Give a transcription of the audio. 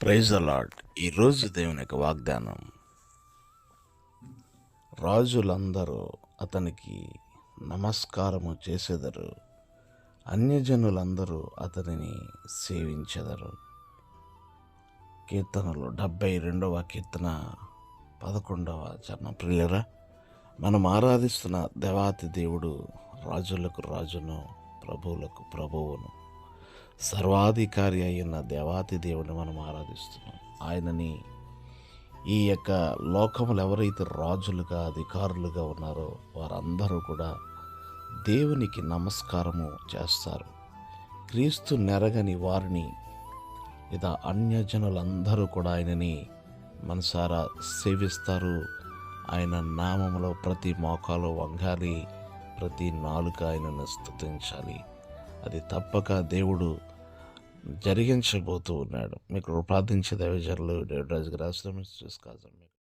Praise the lord. ఈరోజు దేవుని యొక్క వాగ్దానం, రాజులందరూ అతనికి నమస్కారము చేసెదరు, అన్యజనులందరూ అతనిని సేవించెదరు. కీర్తనలు 72వ కీర్తన 11వ చరణం. ప్రియులరా, మనం ఆరాధిస్తున్న దేవాతి దేవుడు రాజులకు రాజును, ప్రభువులకు ప్రభువును, సర్వాధికారి అయిన దేవాతి దేవుడిని మనం ఆరాధిస్తున్నాం. ఆయనని ఈ యొక్క లోకములు ఎవరైతే రాజులుగా అధికారులుగా ఉన్నారో వారందరూ కూడా దేవునికి నమస్కారము చేస్తారు. క్రీస్తు నెరగని వారిని లేదా అన్యజనులందరూ కూడా ఆయనని మనసారా సేవిస్తారు. ఆయన నామములో ప్రతి మోకాలు వంగాలి, ప్రతి నాలుక ఆయనను స్తుతించాలి. అది తప్పక దేవుడు జరిగించబోతూ ఉన్నాడు. మీకు ప్రార్థించే దైవజనులు డేవిడ్ రాజు గారు ఆశ్రమించి చూసుకోవాలి.